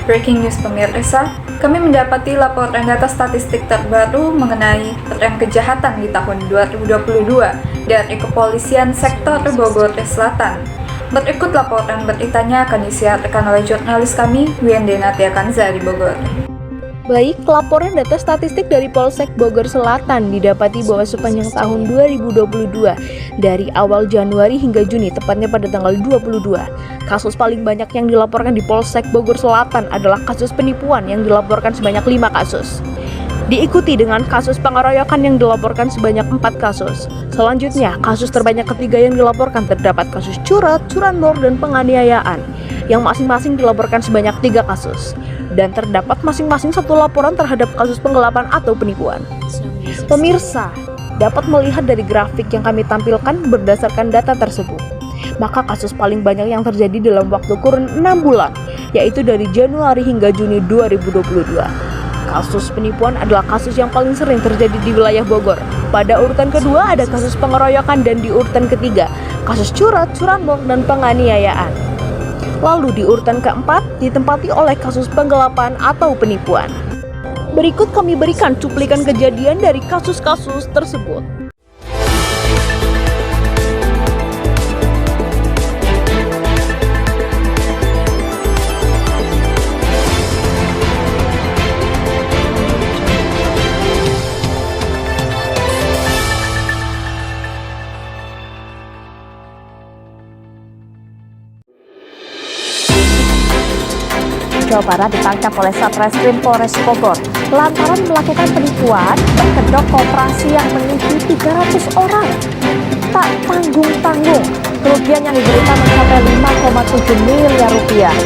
Breaking news pemirsa, kami mendapati laporan data statistik terbaru mengenai tren kejahatan di tahun 2022 dari Kepolisian Sektor Bogor Selatan. Berikut laporan beritanya akan disiarkan oleh jurnalis kami, Wende Natia Kanza di Bogor. Baik, laporan data statistik dari Polsek Bogor Selatan didapati bahwa sepanjang tahun 2022, dari awal Januari hingga Juni, tepatnya pada tanggal 22, kasus paling banyak yang dilaporkan di Polsek Bogor Selatan adalah kasus penipuan yang dilaporkan sebanyak 5 kasus. Diikuti dengan kasus pengeroyokan yang dilaporkan sebanyak 4 kasus. Selanjutnya, kasus terbanyak ketiga yang dilaporkan terdapat kasus curanmor, dan penganiayaan, yang masing-masing dilaporkan sebanyak 3 kasus. Dan terdapat masing-masing 1 laporan terhadap kasus penggelapan atau penipuan. Pemirsa dapat melihat dari grafik yang kami tampilkan berdasarkan data tersebut. Maka kasus paling banyak yang terjadi dalam waktu kurun 6 bulan, yaitu dari Januari hingga Juni 2022. Kasus penipuan adalah kasus yang paling sering terjadi di wilayah Bogor. Pada urutan kedua ada kasus pengeroyokan, dan di urutan ketiga kasus curanmor, dan penganiayaan. Lalu di urutan keempat ditempati oleh kasus penggelapan atau penipuan. Berikut kami berikan cuplikan kejadian dari kasus-kasus tersebut. Jawa Barat ditangkap oleh Satreskrim Polres Bogor lantaran melakukan penipuan berkedok koperasi yang mengikuti 300 orang. Tak tanggung-tanggung, kerugian yang diderita mencapai 5,7 miliar rupiah.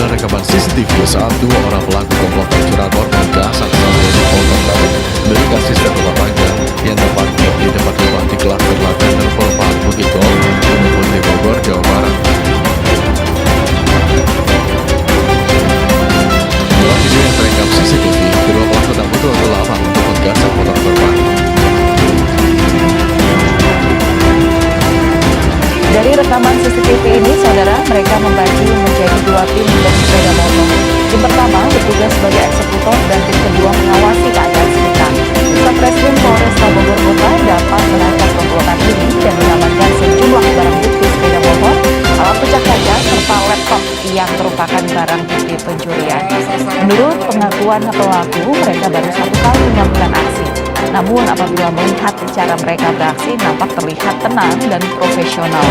Rekaman CCTV saat 2 orang pelaku komplotan curanmor dan gasak sampai di Polres Bogor berikan sistem rumah tangga yang terparkir di depan rumah di Klaster Laten Nerpol Park Bukit Tol, Gunung Putri Bogor, Jawa Barat. Dalam video yang terekam CCTV, kedua pelaku tak butuh waktu lama untuk menggasak motor korban. Dari rekaman CCTV ini, saudara, mereka membagi menjadi 2 tim bersepeda motor. Tim pertama bertugas sebagai eksekutor dan tim kedua mengawasi keadaan sekitar. Satreskrim Polres Bogor Kota dapat menangkap komplotan ini dan mengamankan sejumlah barang bukti sepeda motor, alat pecah kaca, serta laptop yang merupakan barang bukti pencurian. Menurut pengakuan pelaku, mereka baru 1 kali melakukan aksi. Namun apabila melihat cara mereka beraksi, nampak terlihat tenang dan profesional.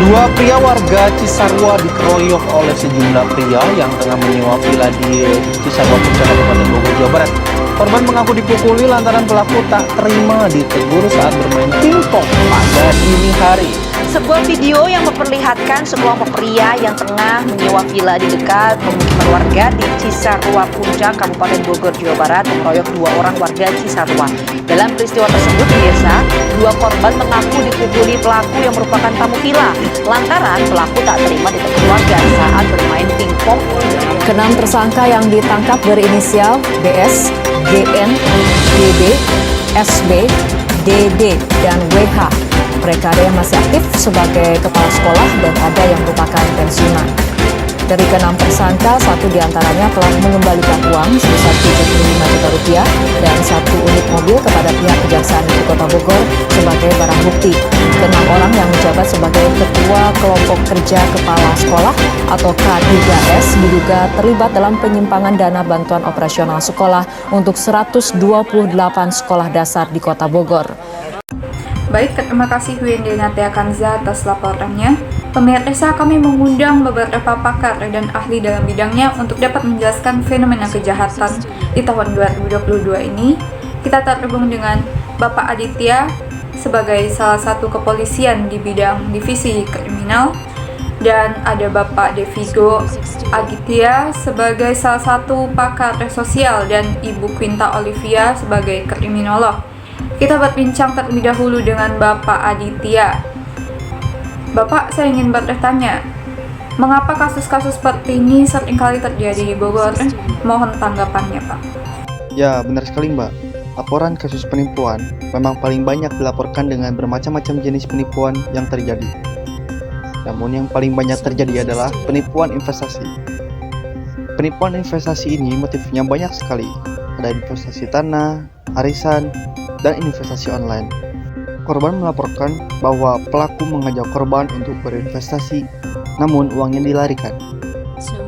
Dua pria warga Cisarua dikeroyok oleh sejumlah pria yang tengah menyewa villa di Cisarua Puncak, Kabupaten Bogor, Jawa Barat. Korban mengaku dipukuli lantaran pelaku tak terima ditegur saat bermain pingpong pada dini hari. Sebuah video yang memperlihatkan sekelompok pria yang tengah menyewa villa di dekat pemukiman warga di Cisarua Puncak, Kabupaten Bogor, Jawa Barat mengeroyok 2 orang warga Cisarua. Dalam peristiwa tersebut, pemirsa, 2 korban mengaku dipukuli pelaku yang merupakan tamu villa lantaran pelaku tak terima ditegur warga saat bermain pingpong. Keenam tersangka yang ditangkap berinisial BS, GN, DD, SB, DD, dan WH. Mereka ada yang masih aktif sebagai kepala sekolah dan ada yang merupakan pensiunan. Dari ke-6 tersangka, 1 diantaranya telah mengembalikan uang sebesar 75 juta rupiah dan 1 unit mobil kepada pihak Kejaksaan Negeri Kota Bogor sebagai barang bukti. Ke-6 orang yang menjabat sebagai Ketua Kelompok Kerja Kepala Sekolah atau K3S diduga terlibat dalam penyimpangan dana bantuan operasional sekolah untuk 128 sekolah dasar di Kota Bogor. Baik, terima kasih Wende Natia Kanza atas laporannya. Pemirsa, kami mengundang beberapa pakar dan ahli dalam bidangnya untuk dapat menjelaskan fenomena kejahatan di tahun 2022 ini. Kita terhubung dengan Bapak Aditya sebagai salah satu kepolisian di bidang divisi kriminal, dan ada Bapak Devigo Aditya sebagai salah satu pakar sosial, dan Ibu Quinta Olivia sebagai kriminolog. Kita berbincang terlebih dahulu dengan Bapak Aditya. Bapak, saya ingin bertanya, mengapa kasus-kasus seperti ini seringkali terjadi di Bogor? Mohon tanggapannya, Pak. Ya, benar sekali Mbak. Laporan kasus penipuan memang paling banyak dilaporkan dengan bermacam-macam jenis penipuan yang terjadi. Namun yang paling banyak terjadi adalah penipuan investasi. Penipuan investasi ini motifnya banyak sekali. Ada investasi tanah, arisan, dan investasi online. Korban melaporkan bahwa pelaku mengajak korban untuk berinvestasi, namun uangnya dilarikan.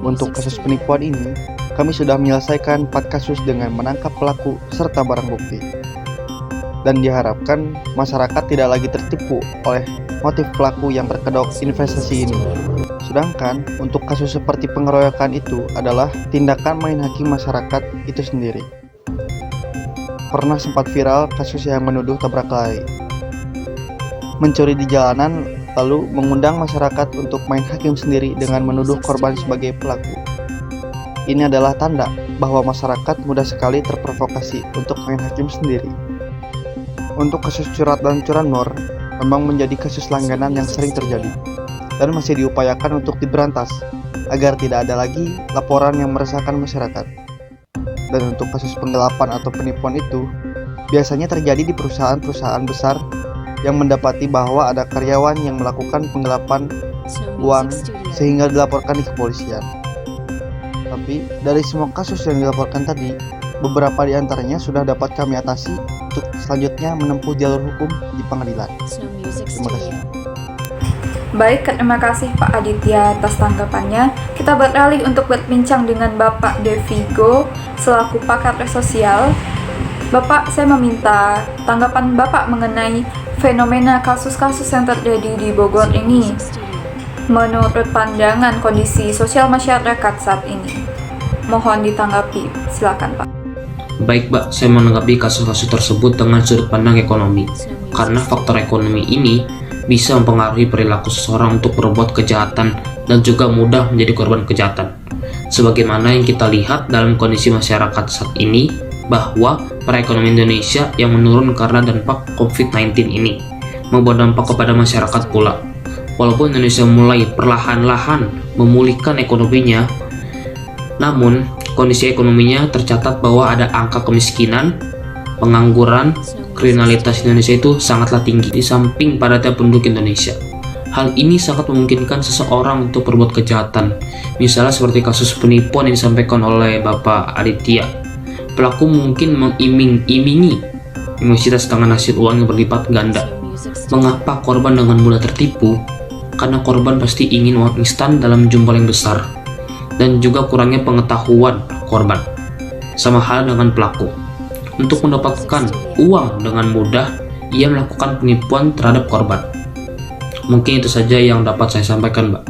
Untuk kasus penipuan ini, kami sudah menyelesaikan 4 kasus dengan menangkap pelaku serta barang bukti. Dan diharapkan masyarakat tidak lagi tertipu oleh motif pelaku yang berkedok investasi ini. Sedangkan untuk kasus seperti pengeroyokan itu adalah tindakan main hakim masyarakat itu sendiri. Pernah sempat viral kasus yang menuduh tabrak lari, mencuri di jalanan, lalu mengundang masyarakat untuk main hakim sendiri dengan menuduh korban sebagai pelaku. Ini adalah tanda bahwa masyarakat mudah sekali terprovokasi untuk main hakim sendiri. Untuk kasus curat dan curanmor memang menjadi kasus langganan yang sering terjadi dan masih diupayakan untuk diberantas agar tidak ada lagi laporan yang meresahkan masyarakat. Dan untuk kasus penggelapan atau penipuan itu biasanya terjadi di perusahaan-perusahaan besar yang mendapati bahwa ada karyawan yang melakukan penggelapan uang sehingga dilaporkan di kepolisian. Tapi dari semua kasus yang dilaporkan tadi, beberapa di antaranya sudah dapat kami atasi untuk selanjutnya menempuh jalur hukum di pengadilan. Terima kasih. Baik, terima kasih Pak Aditya atas tanggapannya. Kita beralih untuk berbincang dengan Bapak Devigo selaku pakar sosial. Bapak, saya meminta tanggapan Bapak mengenai fenomena kasus-kasus yang terjadi di Bogor ini. Menurut pandangan kondisi sosial masyarakat saat ini, mohon ditanggapi. Silakan Pak. Baik Mbak, saya menanggapi kasus-kasus tersebut dengan sudut pandang ekonomi. Karena faktor ekonomi ini bisa mempengaruhi perilaku seseorang untuk berbuat kejahatan dan juga mudah menjadi korban kejahatan. Sebagaimana yang kita lihat dalam kondisi masyarakat saat ini, bahwa perekonomian Indonesia yang menurun karena dampak COVID-19 ini membawa dampak kepada masyarakat pula. Walaupun Indonesia mulai perlahan-lahan memulihkan ekonominya, namun kondisi ekonominya tercatat bahwa ada angka kemiskinan, pengangguran, kriminalitas Indonesia itu sangatlah tinggi di samping padatnya penduduk Indonesia. Hal ini sangat memungkinkan seseorang untuk berbuat kejahatan, misalnya seperti kasus penipuan yang disampaikan oleh Bapak Aditya. Pelaku mungkin mengiming-imingi universitas dengan hasil uang yang berlipat ganda. Mengapa korban dengan mudah tertipu? Karena korban pasti ingin uang instan dalam jumlah yang besar, dan juga kurangnya pengetahuan korban. Sama hal dengan pelaku. Untuk mendapatkan uang dengan mudah, ia melakukan penipuan terhadap korban. Mungkin itu saja yang dapat saya sampaikan, Mbak.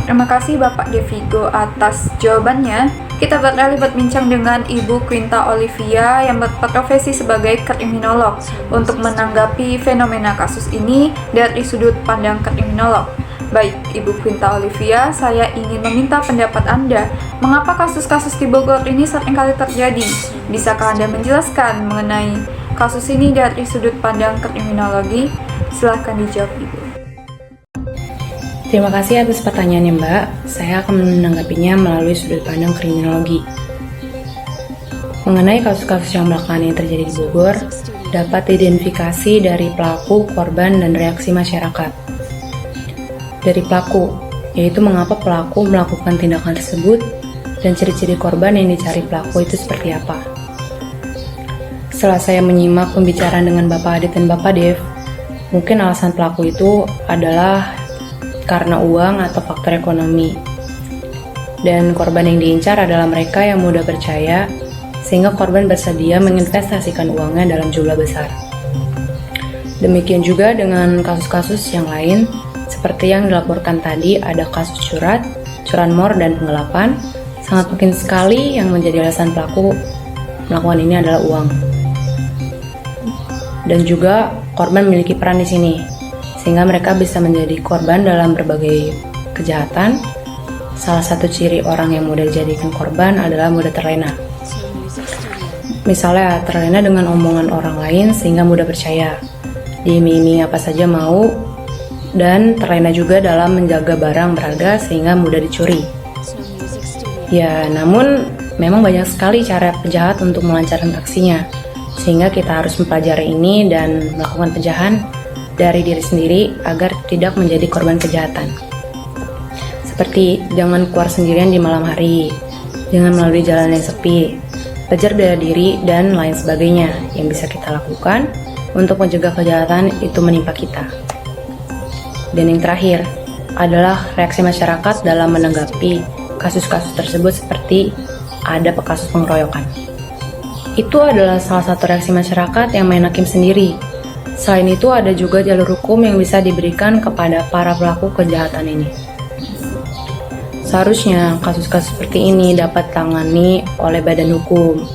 Terima kasih Bapak Devigo atas jawabannya. Kita beralih berbincang dengan Ibu Quinta Olivia yang berprofesi sebagai kriminolog untuk menanggapi fenomena kasus ini dari sudut pandang kriminolog. Baik, Ibu Quinta Olivia, saya ingin meminta pendapat Anda. Mengapa kasus-kasus di Bogor ini seringkali terjadi? Bisakah Anda menjelaskan mengenai kasus ini dari sudut pandang kriminologi? Silahkan dijawab, Ibu. Terima kasih atas pertanyaannya Mbak. Saya akan menanggapinya melalui sudut pandang kriminologi. Mengenai kasus-kasus yang belakangan yang terjadi di Bogor, dapat diidentifikasi dari pelaku, korban, dan reaksi masyarakat. Dari pelaku, yaitu mengapa pelaku melakukan tindakan tersebut dan ciri-ciri korban yang dicari pelaku itu seperti apa. Setelah saya menyimak pembicaraan dengan Bapak Adit dan Bapak Dev, mungkin alasan pelaku itu adalah karena uang atau faktor ekonomi. Dan korban yang diincar adalah mereka yang mudah percaya, sehingga korban bersedia menginvestasikan uangnya dalam jumlah besar. Demikian juga dengan kasus-kasus yang lain, seperti yang dilaporkan tadi ada kasus curat, curanmor, dan penggelapan. Sangat mungkin sekali yang menjadi alasan pelaku melakukan ini adalah uang. Dan juga korban memiliki peran di sini, sehingga mereka bisa menjadi korban dalam berbagai kejahatan. Salah satu ciri orang yang mudah dijadikan korban adalah mudah terlena. Misalnya terlena dengan omongan orang lain sehingga mudah percaya. Diiming-imingi apa saja mau, dan terlena juga dalam menjaga barang berharga sehingga mudah dicuri. Ya, namun memang banyak sekali cara penjahat untuk melancarkan aksinya, sehingga kita harus mempelajari ini dan melakukan pencegahan dari diri sendiri agar tidak menjadi korban kejahatan. Seperti jangan keluar sendirian di malam hari, jangan melalui jalan yang sepi, belajar bela diri, dan lain sebagainya yang bisa kita lakukan untuk mencegah kejahatan itu menimpa kita. Dan yang terakhir adalah reaksi masyarakat dalam menanggapi kasus-kasus tersebut seperti ada kasus pengeroyokan. Itu adalah salah satu reaksi masyarakat yang main hakim sendiri. Selain itu ada juga jalur hukum yang bisa diberikan kepada para pelaku kejahatan ini. Seharusnya kasus-kasus seperti ini dapat ditangani oleh badan hukum,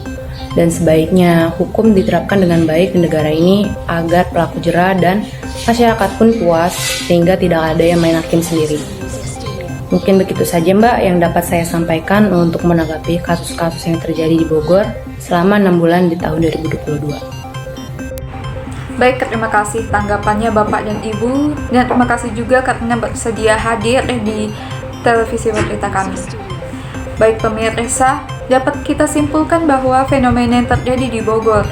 dan sebaiknya hukum diterapkan dengan baik di negara ini agar pelaku jera dan masyarakat pun puas sehingga tidak ada yang main hakim sendiri. Mungkin begitu saja Mbak yang dapat saya sampaikan untuk menanggapi kasus-kasus yang terjadi di Bogor selama 6 bulan di tahun 2022. Baik, terima kasih tanggapannya Bapak dan Ibu, dan terima kasih juga karena bersedia hadir di televisi berita kami. Baik pemirsa, dapat kita simpulkan bahwa fenomena yang terjadi di Bogor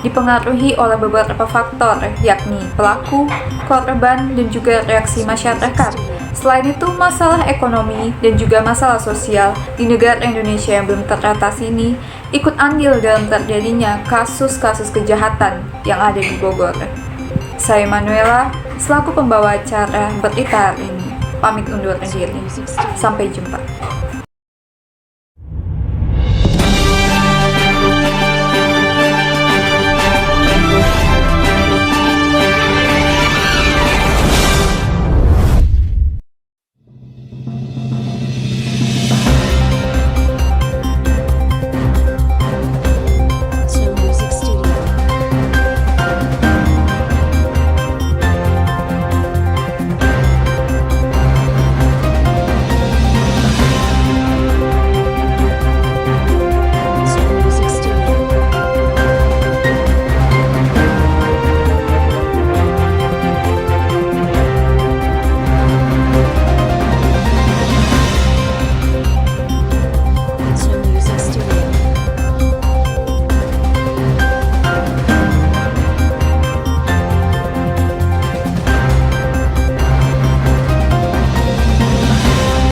dipengaruhi oleh beberapa faktor, yakni pelaku, korban, dan juga reaksi masyarakat. Selain itu, masalah ekonomi dan juga masalah sosial di negara Indonesia yang belum teratasi ini ikut andil dalam terjadinya kasus-kasus kejahatan yang ada di Bogor. Saya Manuela, selaku pembawa acara berita hari ini, pamit undur diri. Sampai jumpa.